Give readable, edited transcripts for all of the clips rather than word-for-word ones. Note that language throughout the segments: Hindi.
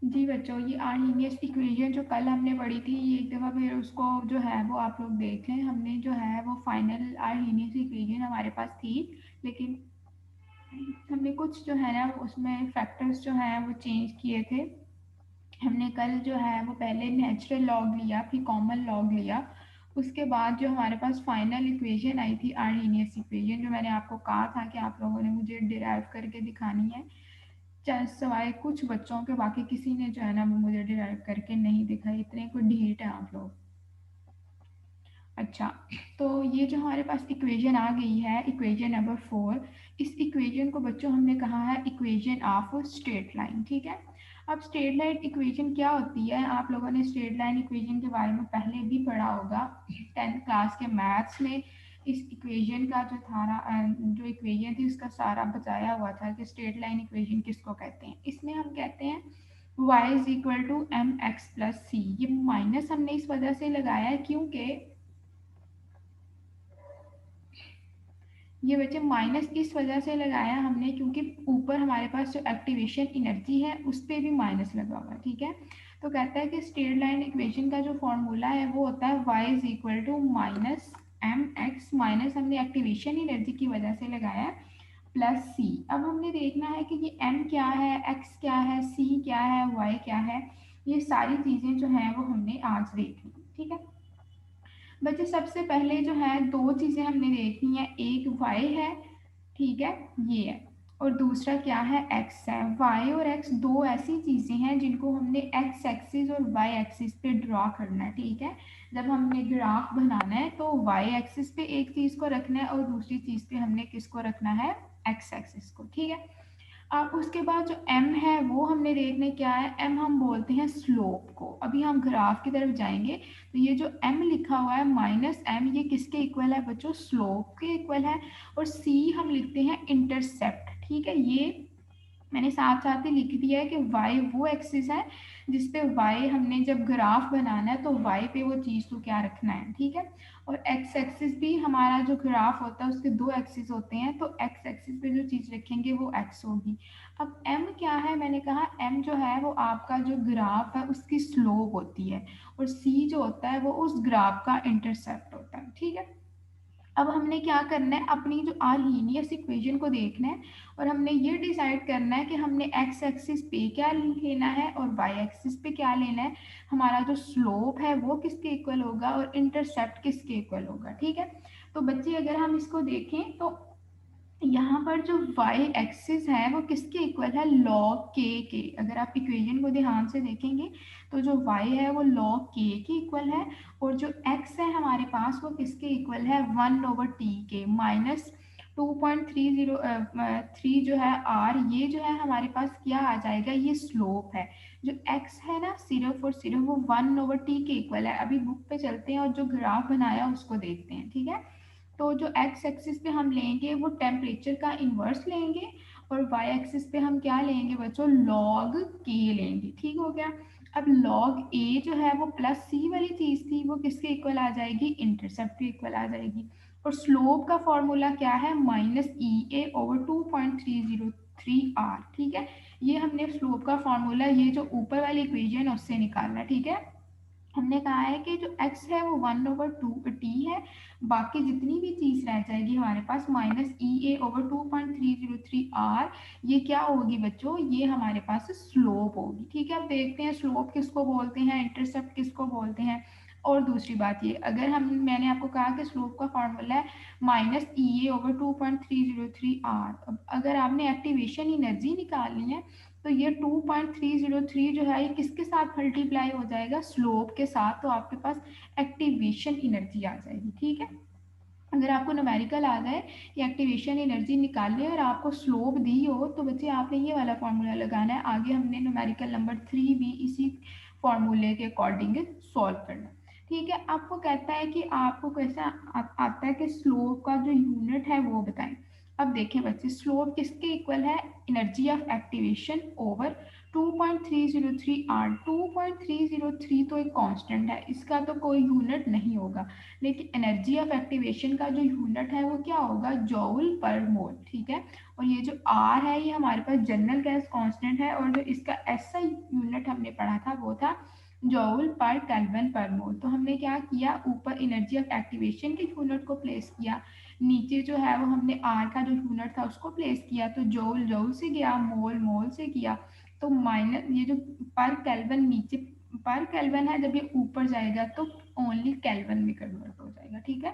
जी बच्चों, ये आर्हीनियस इक्वेशन जो कल हमने पढ़ी थी, ये एक दफ़ा फिर उसको जो है वो आप लोग देख लें। हमने जो है वो फाइनल आर्हीनियस इक्वेशन हमारे पास थी, लेकिन हमने कुछ जो है ना उसमें फैक्टर्स जो हैं वो चेंज किए थे। हमने कल जो है वो पहले नेचुरल लॉग लिया, फिर कॉमन लॉग लिया, उसके बाद जो हमारे पास फाइनल इक्वेशन आई थी आर्हीनियस इक्वेशन, जो मैंने आपको कहा था कि आप लोगों ने मुझे डिराइव करके दिखानी है। चाहे सवाए कुछ बच्चों के, बाकी किसी ने जो है ना वो मुझे डिराइव करके नहीं दिखाई। इतने कोई ढीठ है आप लोग। अच्छा, तो ये जो हमारे पास इक्वेशन आ गई है, इक्वेशन नंबर 4। इस इक्वेशन को बच्चों हमने कहा है इक्वेशन ऑफ स्ट्रेट लाइन। ठीक है, अब स्ट्रेट लाइन इक्वेशन क्या होती है, आप लोगों ने स्ट्रेट लाइन इक्वेशन के बारे में पहले भी पढ़ा होगा 10th क्लास के मैथ्स में। इस इक्वेशन का जो था जो इक्वेशन थी उसका सारा बताया हुआ था कि स्ट्रेट लाइन इक्वेशन किसको कहते हैं। इसमें हम कहते हैं y is equal to m x plus c. ये माइनस हमने इस वजह से लगाया है क्योंकि ये बच्चे माइनस इस वजह से लगाया हमने क्योंकि ऊपर हमारे पास जो एक्टिवेशन एनर्जी है उस पर भी माइनस लगा हुआ। ठीक है, तो कहता है कि स्ट्रेट लाइन इक्वेशन का जो फॉर्मूला है वो होता है y is equal to minus M X, minus हमने एक्टिवेशन एनर्जी की वजह से लगाया है, प्लस सी। अब हमने देखना है कि ये m क्या है, x क्या है, c क्या है, y क्या है। ये सारी चीज़ें जो हैं वो हमने आज देख ली। ठीक है बच्चे, सबसे पहले जो है दो चीज़ें हमने देखनी है, एक y है, ठीक है, ये है, और दूसरा क्या है, x है। y और x दो ऐसी चीज़ें हैं जिनको हमने x एक्सिस और y एक्सिस पे ड्रॉ करना है। ठीक है, जब हमने ग्राफ बनाना है तो y एक्सिस पे एक चीज़ को रखना है और दूसरी चीज़ पे हमने किसको रखना है, x एक्सिस को। ठीक है, अब उसके बाद जो m है वो हमने देखने क्या है, m हम बोलते हैं स्लोप को। अभी हम ग्राफ की तरफ जाएंगे तो ये जो m लिखा हुआ है माइनस m, ये किसके इक्वल है बच्चों, स्लोप के इक्वल है। और c हम लिखते हैं इंटरसेप्ट। ठीक है, ये मैंने साथ साथ ही लिख दिया है कि y वो एक्सिस है जिस पे y हमने जब ग्राफ बनाना है तो y पे वो चीज़ को क्या रखना है। ठीक है, और x एक्सिस भी हमारा जो ग्राफ होता है उसके दो एक्सिस होते हैं, तो x एक्सिस पे जो चीज़ रखेंगे वो x होगी। अब m क्या है, मैंने कहा m जो है वो आपका जो ग्राफ है उसकी स्लोप होती है, और c जो होता है वो उस ग्राफ का इंटरसेप्ट होता है। ठीक है, अब हमने क्या करना है, अपनी जो आर्हीनियस इक्वेशन को देखना है और हमने ये डिसाइड करना है कि हमने x एक्सिस पे क्या लेना है और y एक्सिस पे क्या लेना है। हमारा जो स्लोप है वो किसके इक्वल होगा और इंटरसेप्ट किसके इक्वल होगा। ठीक है, तो बच्चे अगर हम इसको देखें तो यहाँ पर जो y एक्सिस है वो किसके इक्वल है, log के। अगर आप इक्वेशन को ध्यान से देखेंगे तो जो y है वो log के इक्वल है, और जो x है हमारे पास वो किसके इक्वल है, 1/t के, माइनस 2.303 जो है r, ये जो है हमारे पास क्या आ जाएगा, ये स्लोप है। जो x है ना सिर्फ और सिर्फ वो 1/t के इक्वल है। अभी बुक पे चलते हैं और जो ग्राफ बनाया उसको देखते हैं। ठीक है, तो जो x एक्सिस पे हम लेंगे वो टेम्परेचर का इन्वर्स लेंगे, और y एक्सिस पे हम क्या लेंगे बच्चों, log k लेंगे। ठीक हो गया, अब log a जो है वो प्लस c वाली चीज थी, वो किसके इक्वल आ जाएगी, इंटरसेप्ट के इक्वल आ जाएगी। और स्लोप का फॉर्मूला क्या है, minus E A over 2.303 r। ठीक है, ये हमने स्लोप का फॉर्मूला ये जो ऊपर वाली इक्वेशन है उससे निकालना है। ठीक है, हमने कहा है कि जो x है वो 1/2t है, बाकी जितनी भी चीज रह जाएगी हमारे पास minus E A over 2.303 r, ये क्या होगी बच्चों, ये हमारे पास स्लोप होगी। ठीक है, अब देखते हैं स्लोप किसको बोलते हैं, इंटरसेप्ट किसको बोलते हैं। और दूसरी बात ये, अगर हम, मैंने आपको कहा कि स्लोप का फॉर्मूला है minus E A over 2.303 r। अगर आपने एक्टिवेशन एनर्जी निकालनी है तो ये 2.303 जो है ये किसके साथ मल्टीप्लाई हो जाएगा, स्लोप के साथ, तो आपके पास एक्टिवेशन एनर्जी आ जाएगी। ठीक है, अगर आपको न्यूमेरिकल आ जाए कि एक्टिवेशन एनर्जी निकालनी है और आपको स्लोप दी हो तो बच्चे आपने ये वाला फॉर्मूला लगाना है। आगे हमने न्यूमेरिकल नंबर 3 भी इसी फॉर्मूले के अकॉर्डिंग सॉल्व करना है। ठीक है, आपको कहता है कि आपको कैसा आता है कि स्लोप का जो यूनिट है वो बताएं। अब देखें बच्चे, स्लोप किसके इक्वल है, energy of activation over 2.303 R. 2.303 तो एक कांस्टेंट है, इसका तो कोई यूनिट नहीं होगा, लेकिन एनर्जी ऑफ एक्टिवेशन का जो यूनिट है वो क्या होगा, जॉउल पर मोल। ठीक है, और ये जो आर है ये हमारे पास जनरल गैस कांस्टेंट है, और जो इसका ऐसा यूनिट हमने पढ़ा था वो था जॉउल पर केल्विन पर मोल। तो हमने क्या किया, ऊपर एनर्जी ऑफ एक्टिवेशन के यूनिट को प्लेस किया, नीचे जो है वो हमने आर का जो यूनिट था उसको प्लेस किया, तो जूल जूल से गया, मोल मोल से किया, तो माइनस ये जो पर केल्विन नीचे पर केल्विन है, जब ये ऊपर जाएगा तो ओनली केल्विन में कन्वर्ट हो जाएगा। ठीक है,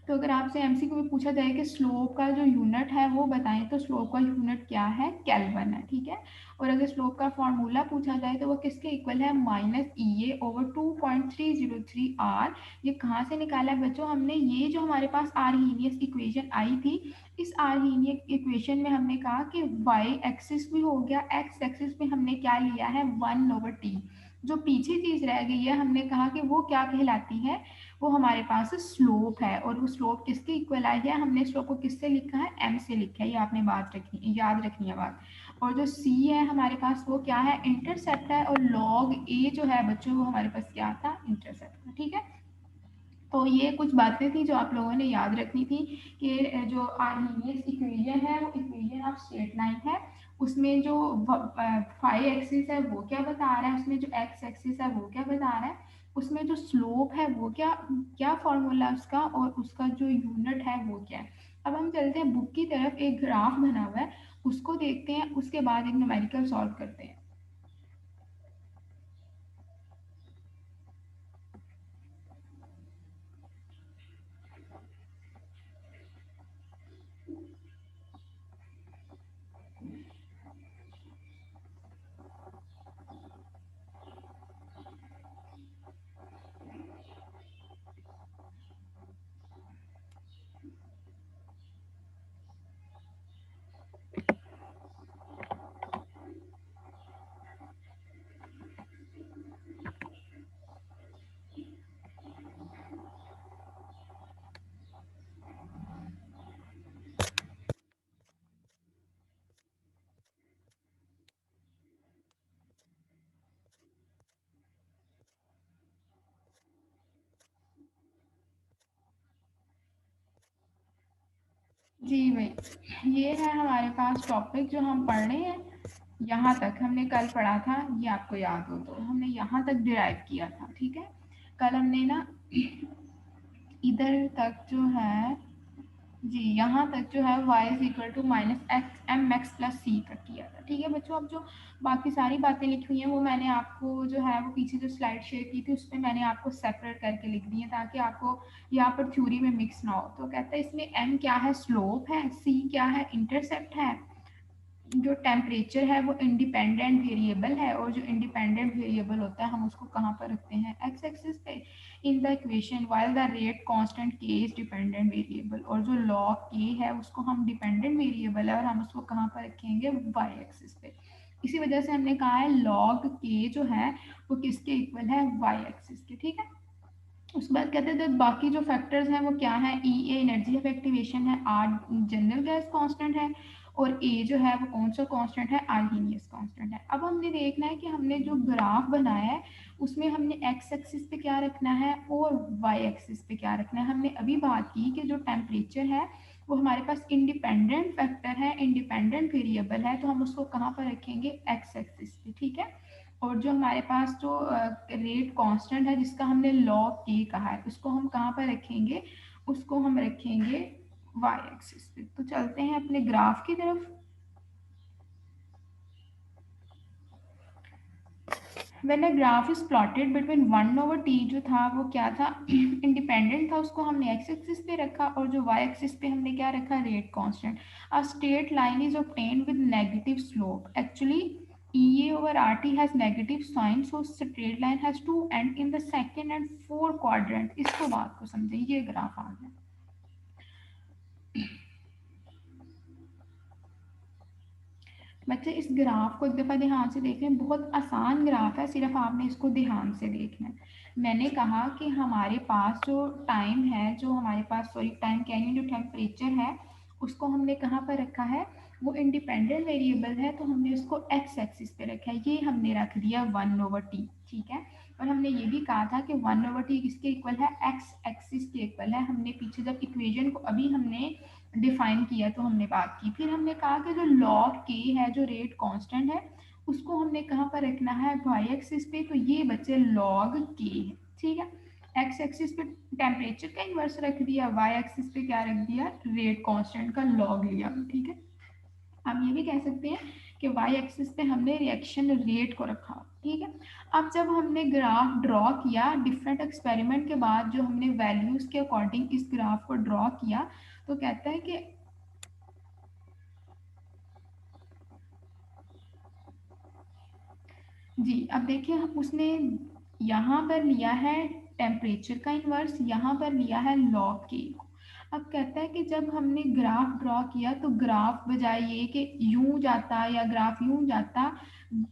तो अगर आपसे एमसीक्यू में पूछा जाए कि स्लोप का जो यूनिट है वो बताएं, तो स्लोप का यूनिट क्या है, केल्विन है। ठीक है, और अगर स्लोप का फॉर्मूला पूछा जाए तो वो किसके इक्वल है, minus E A over 2.303 R. ये कहाँ से निकाला है बच्चों, हमने ये जो हमारे पास आर्हीनियस इक्वेशन आई थी, इस आर्हीनियस इक्वेशन में हमने कहा कि वाई एक्सिस भी हो गया, एक्स एक्सिस में हमने क्या लिया है, 1/t। जो पीछे चीज रह गई है हमने कहा कि वो क्या कहलाती है, वो हमारे पास स्लोप है, और वो स्लोप किसके इक्वल आई है, हमने स्लोप को किससे लिखा है, एम से लिखा है, ये आपने बात रखनी, याद रखनी है बात। और जो सी है हमारे पास वो क्या है, इंटरसेप्ट है, और लॉग ए जो है बच्चों वो हमारे पास क्या था, इंटरसेप्ट था। ठीक है, तो ये कुछ बातें थी जो आप लोगों ने याद रखनी थी, कि जो आर्मीनियस इक्वेशन है वो इक्वेशन ऑफ स्ट्रेट लाइन है, उसमें जो फाई एक्सिस है वो क्या बता रहा है, उसमें जो एक्स एक्सिस है वो क्या बता रहा है, उसमें जो स्लोप है वो क्या क्या फॉर्मूला उसका, और उसका जो यूनिट है वो क्या है। अब हम चलते हैं बुक की तरफ, एक ग्राफ बना हुआ है उसको देखते हैं, उसके बाद एक न्यूमेरिकल सॉल्व करते हैं। जी भाई, ये है हमारे पास टॉपिक जो हम पढ़ रहे हैं, यहाँ तक हमने कल पढ़ा था, ये आपको याद हो तो हमने यहाँ तक डिराइव किया था। ठीक है, कल हमने ना इधर तक जो है, जी यहाँ तक जो है y is equal to minus x m x plus c तक किया था। ठीक है बच्चों, अब जो बाकी सारी बातें लिखी हुई हैं वो मैंने आपको जो है वो पीछे जो स्लाइड शेयर की थी उसमें मैंने आपको सेपरेट करके लिख दी है, ताकि आपको यहाँ पर थ्योरी में मिक्स ना हो। तो कहता है इसमें m क्या है, स्लोप है, c क्या है, इंटरसेप्ट है, जो टेम्परेचर है वो इंडिपेंडेंट वेरिएबल है, और जो इंडिपेंडेंट वेरिएबल होता है हम उसको कहाँ पर रखते हैं, एक्स एक्सिस पे in the equation, while the rate constant के इज डिपेंडेंट वेरिएबल, और जो लॉग के है उसको हम डिपेंडेंट वेरिएबल है और हम उसको कहाँ पर रखेंगे, वाई एक्सिस पे। इसी वजह से हमने कहा है लॉग के जो है वो किसके इक्वल है, वाई एक्सिस के। ठीक है, उसके बाद कहते हैं बाकी जो फैक्टर्स हैं वो क्या है, ई ए एनर्जी ऑफ एक्टिवेशन है, आर जनरल गैस कांस्टेंट है, और ए जो है वो कौन सा कांस्टेंट है, आर्हीनियस कांस्टेंट है। अब हमने देखना है कि हमने जो ग्राफ बनाया है उसमें हमने एक्स एक्सिस पे क्या रखना है और वाई एक्सिस पे क्या रखना है। हमने अभी बात की कि जो टेम्परेचर है वो हमारे पास इंडिपेंडेंट फैक्टर है, इंडिपेंडेंट वेरिएबल है, तो हम उसको कहाँ पर रखेंगे, एक्स एक्सिस पे। ठीक है, और जो हमारे पास जो रेट कांस्टेंट है जिसका हमने लॉग के कहा है उसको हम कहाँ पर रखेंगे, उसको हम रखेंगे वाई एक्सिस पे। तो चलते हैं अपने ग्राफ की तरफ। When a graph is plotted between 1/t जो था वो क्या था, इंडिपेंडेंट था, उसको हमने एक्स एक्सिस पे रखा, और जो वाई एक्सिस पे हमने क्या रखा, rate constant. A straight line is obtained with negative slope, actually EA over RT has negative sign, so straight line has to end in the second and fourth quadrant। इसको बात को समझे, ये ग्राफ आ गया बच्चे। इस ग्राफ को एक दफ़ा ध्यान से देख लें, बहुत आसान ग्राफ है, सिर्फ आपने इसको ध्यान से देखना है। मैंने कहा कि हमारे पास जो टाइम है, जो हमारे पास सॉरी टाइम कह रही हूँ, जो टेम्परेचर है उसको हमने कहाँ पर रखा है, वो इंडिपेंडेंट वेरिएबल है तो हमने उसको एक्स एक्सिस पे रखा है, ये हमने रख दिया 1/t, ठीक है। और हमने ये भी कहा था कि 1/t किसके इक्वल है, एक्स एक्सिस के इक्वल है। हमने पीछे जब इक्वेशन को अभी हमने डिफाइन किया तो हमने बात की, फिर हमने कहा कि जो लॉग के है, जो रेट कांस्टेंट है, उसको हमने कहाँ पर रखना है, वाई एक्सिस पे, तो ये बचे लॉग के है, ठीक है। एक्स एक्सिस पे टेम्परेचर का इन्वर्स रख दिया, वाई एक्सिस पे क्या रख दिया, रेट कांस्टेंट का लॉग लिया, ठीक है। हम ये भी कह सकते हैं कि वाई एक्सिस पे हमने रिएक्शन रेट को रखा, ठीक है। अब जब हमने ग्राफ ड्रॉ किया डिफरेंट एक्सपेरिमेंट के बाद, जो हमने वैल्यूज के अकॉर्डिंग इस ग्राफ को ड्रॉ किया, तो कहता है कि जी, अब देखिए उसने यहाँ पर लिया है टेम्परेचर का इन्वर्स, यहाँ पर लिया है लॉग के। अब कहता है कि जब हमने ग्राफ ड्रॉ किया तो ग्राफ बजाय ये कि यूं जाता या ग्राफ यूं जाता,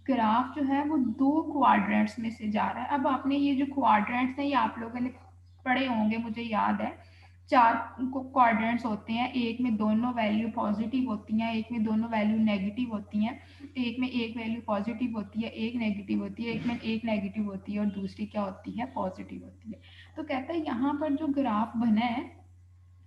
ग्राफ जो है वो दो क्वाड्रेंट्स में से जा रहा है। अब आपने ये जो क्वाड्रेंट्स हैं ये आप लोगों ने पढ़े होंगे, मुझे याद है, चार क्वाड्रेंट्स होते हैं, एक में दोनों वैल्यू पॉजिटिव होती हैं, एक में दोनों वैल्यू नेगेटिव होती हैं, एक में एक वैल्यू पॉजिटिव होती है, एक नेगेटिव होती है, एक में एक नेगेटिव होती है और दूसरी क्या होती है, पॉजिटिव होती है। तो कहता है यहाँ पर जो ग्राफ बना है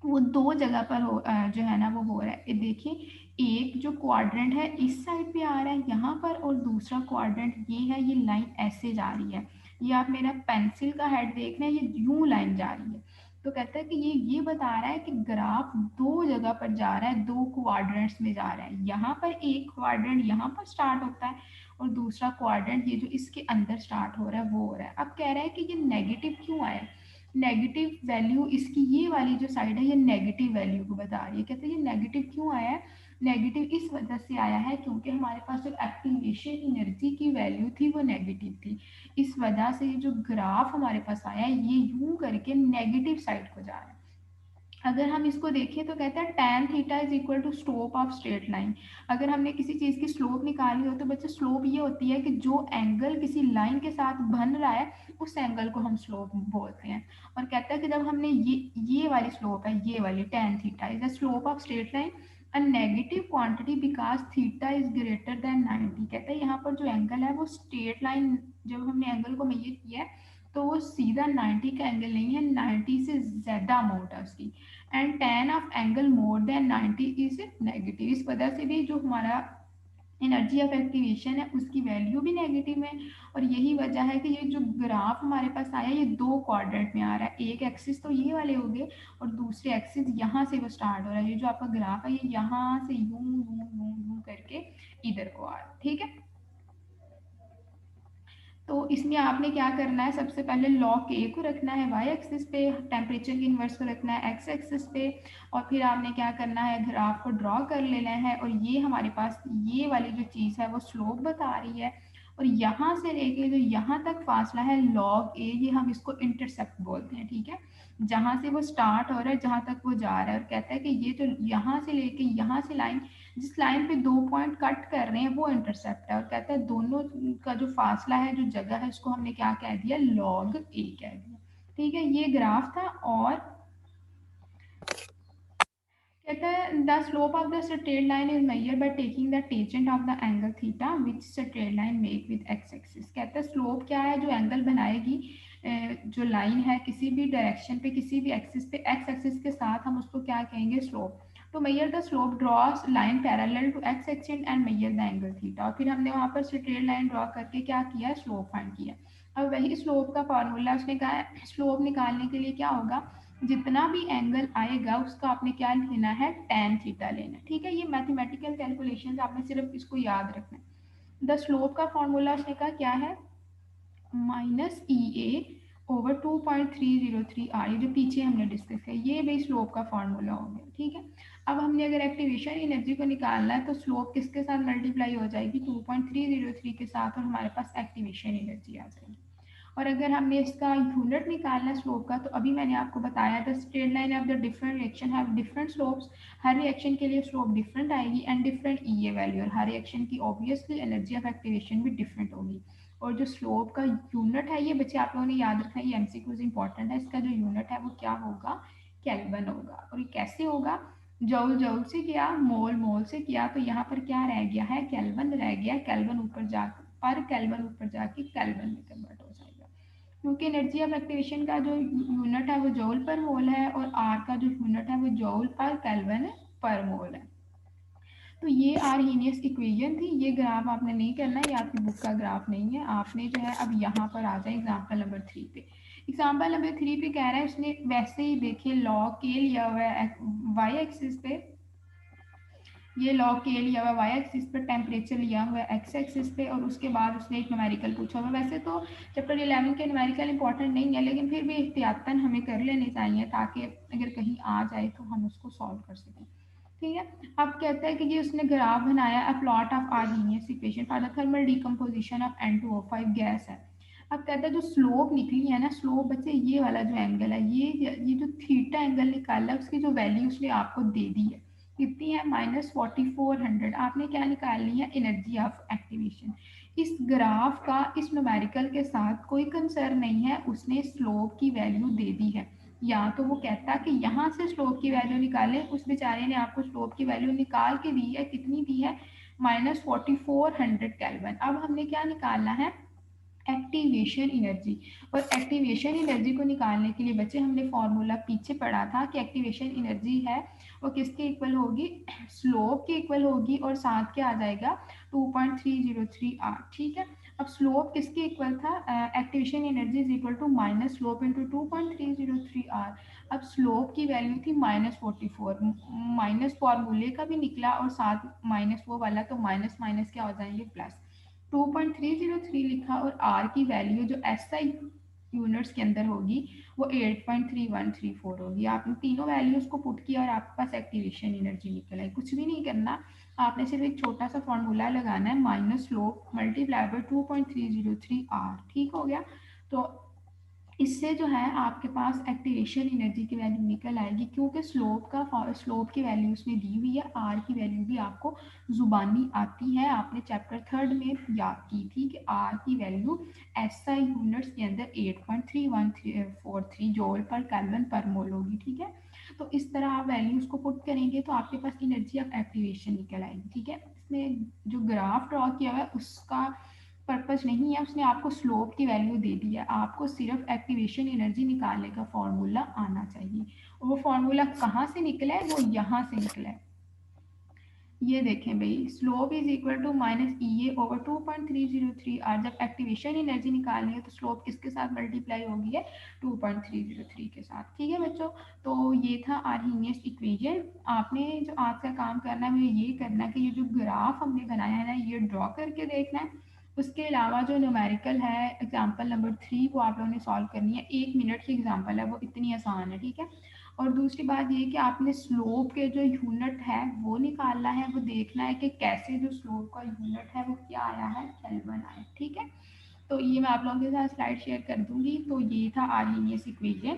वो दो जगह पर जो है ना वो हो रहा है। ये देखिए एक जो क्वाड्रेंट है इस साइड पे आ रहा है यहाँ पर, और दूसरा क्वाड्रेंट ये है, ये लाइन ऐसे जा रही है। ये आप मेरा पेंसिल का हेड देख रहे हैं, ये यूं लाइन जा रही है। तो कहता है कि ये बता रहा है कि ग्राफ दो जगह पर जा रहा है, दो क्वाड्रेंट्स में जा रहा है। यहाँ पर एक क्वाड्रेंट यहाँ पर स्टार्ट होता है और दूसरा क्वाड्रेंट ये जो इसके अंदर स्टार्ट हो रहा है वो हो रहा है। अब कह रहा है कि ये नेगेटिव क्यों आया, नेगेटिव वैल्यू इसकी ये वाली जो साइड है ये नेगेटिव वैल्यू को बता रही है। कहते हैं ये नेगेटिव क्यों आया है, नेगेटिव इस वजह से आया है क्योंकि हमारे पास जो एक्टिवेशन एनर्जी की वैल्यू थी वो नेगेटिव थी। इस वजह से जो ग्राफ हमारे पास आया है ये यूं करके नेगेटिव साइड को जा रहा है। अगर हम इसको देखें तो कहता है tan theta is equal to slope of straight line. अगर हमने किसी चीज़ की स्लोप निकालनी हो तो बच्चे स्लोप ये होती है कि जो एंगल किसी लाइन के साथ बन रहा है उस एंगल को हम स्लोप बोलते हैं। और कहता है कि जब हमने ये वाली स्लोप है, ये वाली tan theta is the slope of straight line a negative quantity because theta is greater than 90। कहता है यहाँ पर जो एंगल है वो स्ट्रेट लाइन, जब हमने एंगल को मेजर किया है तो वो सीधा 90 का एंगल नहीं है, 90 से ज़्यादा अमाउंट है उसकी। And tan of angle more than 90 is negative. इस वजह से भी जो हमारा एनर्जी ऑफ एक्टिवेशन है उसकी वैल्यू भी नेगेटिव है। और यही वजह है कि ये जो ग्राफ हमारे पास आया ये दो क्वाड्रेंट में आ रहा है, एक एक्सिस तो ये वाले हो गए और दूसरे एक्सिस यहाँ से वो स्टार्ट हो रहा है। ये जो आपका ग्राफ है ये यहाँ से यूं यूं यूं यूं करके इधर को आ रहा है, ठीक है। तो इसमें आपने क्या करना है, सबसे पहले लॉग के को रखना है वाई एक्सिस पे, टेम्परेचर के इन्वर्स को रखना है एक्स एक्सिस पे, और फिर आपने क्या करना है, ग्राफ को ड्रॉ कर लेना है। और ये हमारे पास ये वाली जो चीज़ है वो स्लोप बता रही है, और यहाँ से लेके जो यहाँ तक फासला है लॉग ए, ये हम इसको इंटरसेप्ट बोलते हैं, ठीक है। जहाँ से वो स्टार्ट हो रहा है जहाँ तक वो जा रहा है, और कहता है कि ये जो यहाँ से लेके यहाँ से लाइन, जिस लाइन पे दो पॉइंट कट कर रहे हैं वो इंटरसेप्ट है। और कहता है दोनों का जो फासला है, जो जगह है, उसको हमने क्या कह दिया, लॉग ए कह दिया, ठीक है। ये ग्राफ था। और कहता है the slope of the straight line is measure by taking the tangent of the angle theta which straight line make with x axis. कहता है स्लोप क्या है, जो एंगल बनाएगी जो लाइन है किसी भी डायरेक्शन पे, किसी भी एक्सिस पे, एक्स एक्सिस के साथ हम उसको क्या कहेंगे, स्लोप। तो measure the slope draws line parallel to x axis and measure the angle theta. और फिर हमने वहाँ पर स्ट्रेट लाइन ड्रॉ करके क्या किया, स्लोप फाइंड किया। अब वही स्लोप का फॉर्मूला उसने कहा है, स्लोप निकालने के लिए क्या होगा, जितना भी एंगल आएगा उसका आपने क्या लेना है, tan थीटा लेना है, ठीक है। ये मैथमेटिकल कैलकुलेशन आपने सिर्फ इसको याद रखना है। द स्लोप का फॉर्मूला उसने कहा क्या है, minus E A over 2.303 R, ये जो पीछे हमने डिस्कस किया, ये भी स्लोप का फॉर्मूला हो गया, ठीक है। अब हमने अगर एक्टिवेशन एनर्जी को निकालना है तो स्लोप किसके साथ मल्टीप्लाई हो जाएगी, 2.303 के साथ, और हमारे पास एक्टिवेशन एनर्जी आ जाएगी। और अगर हमने इसका यूनिट निकालना है स्लोप का, तो अभी मैंने आपको बताया था straight line of the different reaction have different slopes. Her reaction के लिए स्लोप डिफरेंट आएगी and different E A value, और हर रिएक्शन की ऑब्वियसली एनर्जी ऑफ एक्टिवेशन भी डिफरेंट होगी। और जो स्लोप का यूनिट है ये बच्चे आप लोगों ने याद रखना है, ये एमसीक्यूज इंपॉर्टेंट है, इसका जो यूनिट है वो क्या होगा, केल्विन होगा। और ये कैसे होगा, जूल जूल से किया, मोल मोल से किया, तो यहाँ पर क्या रह गया है, केल्विन रह गया। केल्विन ऊपर जा, पर केल्विन ऊपर जाके केल्विन में कन्वर्ट हो जाएगा, क्योंकि एनर्जी ऑफ एक्टिवेशन का जो यूनिट है वो जूल पर मोल है, और आर का जो यूनिट है वो जूल पर केल्विन पर मोल है। तो ये आर्हीनियस इक्वेशन थी। ये ग्राफ आपने नहीं करना, ये आपकी बुक का ग्राफ नहीं है। आपने जो है अब यहाँ पर आ जाए एग्जाम्पल नंबर 3 पे। एग्जाम्पल नंबर 3 पे कह रहा है, उसने वैसे ही देखिए लॉ के लिया हुआ है वाई एक्सिस पे, ये लॉग के लिया हुआ वाई एक्सिस पर, टेम्परेचर लिया हुआ है एक्स एक्सिस पे, और उसके बाद उसने एक न्यूमेरिकल पूछा हुआ। वैसे तो चैप्टर 11 के न्यूमेरिकल इंपॉर्टेंट नहीं है, लेकिन फिर भी एहतियातन हमें कर लेने चाहिए, ताकि अगर कहीं आ जाए तो हम उसको सॉल्व कर सकें। ठीक है। अब कहता है कि ये उसने ग्राफ बनाया, a plot of Arrhenius equation for the thermal decomposition of N2O5 gas है। अब कहता है जो स्लोप निकली है ना, स्लोप बच्चे ये वाला जो एंगल है, ये जो थीटा एंगल निकाला है, उसकी जो वैल्यू उसने आपको दे दी है, कितनी है, -4400। आपने क्या निकालनी है, एनर्जी ऑफ एक्टिवेशन। इस ग्राफ का इस न्यूमेरिकल के साथ कोई कंसर्न नहीं है, उसने स्लोप की वैल्यू दे दी है। या तो वो कहता कि यहाँ से स्लोप की वैल्यू निकालें, उस बेचारे ने आपको स्लोप की वैल्यू निकाल के दी है, कितनी दी है, -4400 केल्विन। अब हमने क्या निकालना है, एक्टिवेशन एनर्जी। और एक्टिवेशन एनर्जी को निकालने के लिए बच्चे हमने फॉर्मूला पीछे पढ़ा था कि एक्टिवेशन एनर्जी है वो किसके इक्वल होगी, स्लोप के इक्वल होगी, और साथ क्या आ जाएगा, 2.303 आर। ठीक है। अब स्लोप किसके इक्वल था, activation energy is equal to minus slope into 2.303 R. अब स्लोप की वैल्यू थी -44, माइनस फॉर्मूले का भी निकला, और साथ माइनस वो वाला, तो माइनस माइनस क्या हो जाएंगे, प्लस। 2.303 लिखा, और आर की वैल्यू जो एसआई यूनिट्स के अंदर होगी वो 8.3134 होगी। आपने तीनों वैल्यूज को पुट किया और आपके पास एक्टिवेशन एनर्जी निकल आई। कुछ भी नहीं करना, आपने सिर्फ एक छोटा सा फॉर्मूला लगाना है, minus slope multiply by 2.303 R. ठीक हो गया। तो इससे जो है आपके पास एक्टिवेशन एनर्जी की वैल्यू निकल आएगी, क्योंकि स्लोप की वैल्यू उसमें दी हुई है, आर की वैल्यू भी आपको जुबानी आती है, आपने चैप्टर 3 में याद की थी कि आर की वैल्यू एसआई यूनिट्स के अंदर 8.3143 जूल पर केल्विन पर मोल होगी। ठीक है। तो इस तरह आप वैल्यूज को पुट करेंगे तो आपके पास एनर्जी ऑफ एक्टिवेशन निकल आएगी। ठीक है। इसमें जो ग्राफ ड्रॉ किया हुआ है उसका पर्पज नहीं है, उसने आपको स्लोप की वैल्यू दे दी है, आपको सिर्फ एक्टिवेशन एनर्जी निकालने का फॉर्मूला आना चाहिए। और वो फॉर्मूला कहाँ से निकला है, वो यहाँ से निकला है। ये देखें भाई, slope is equal to -EA/2.303 R. जब एक्टिवेशन एनर्जी निकालनी है तो स्लोप किसके साथ मल्टीप्लाई होगी है, 2.303 के साथ। ठीक है बच्चों। तो ये था आर्हीनियस इक्वेशन। आपने जो आज का काम करना है वो ये करना है कि ये जो ग्राफ हमने बनाया है ना, ये ड्रॉ करके देखना है। उसके अलावा जो न्यूमेरिकल है एग्जाम्पल नंबर 3 वो आप लोगों ने सॉल्व करनी है, 1 मिनट की एग्जाम्पल है, वो इतनी आसान है। ठीक है। और दूसरी बात ये कि आपने स्लोप के जो यूनिट है वो निकालना है, वो देखना है कि कैसे जो स्लोप का यूनिट है वो क्या आया है, केल्विन आया। ठीक है। तो ये मैं आप लोगों के साथ स्लाइड शेयर कर दूंगी। तो ये था Arrhenius equation.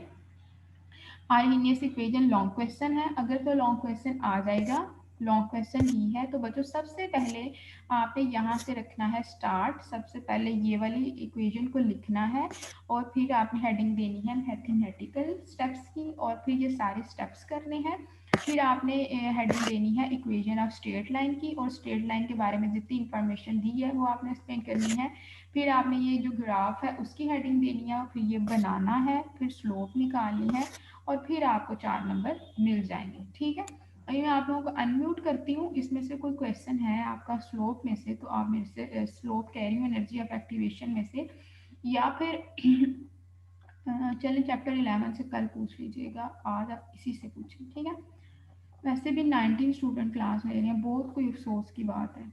Arrhenius equation long question है, अगर तो लॉन्ग क्वेश्चन आ जाएगा, लॉन्ग क्वेश्चन ही है, तो बच्चों सबसे पहले आपने यहाँ से रखना है स्टार्ट। सबसे पहले ये वाली इक्वेशन को लिखना है, और फिर आपने हेडिंग देनी है मैथमेटिकल स्टेप्स की, और फिर ये सारे स्टेप्स करने हैं। फिर आपने हेडिंग देनी है इक्वेशन ऑफ स्ट्रेट लाइन की, और स्ट्रेट लाइन के बारे में जितनी इंफॉर्मेशन दी है वो आपने एक्सप्लेन करनी है। फिर आपने ये जो ग्राफ है उसकी हेडिंग देनी है, फिर ये बनाना है, फिर स्लोप निकालनी है, और फिर आपको 4 नंबर मिल जाएंगे। ठीक है। अभी मैं आप लोगों को अनम्यूट करती हूँ, इसमें से कोई क्वेश्चन है आपका स्लोप में से तो आप मेरे से स्लोप कह रही हूँ एनर्जी ऑफ एक्टिवेशन में से, या फिर चलिए चैप्टर 11 से कल पूछ लीजिएगा, आज आप इसी से पूछें। ठीक है। वैसे भी 19 स्टूडेंट क्लास ले रहे हैं, बहुत कोई अफसोस की बात है।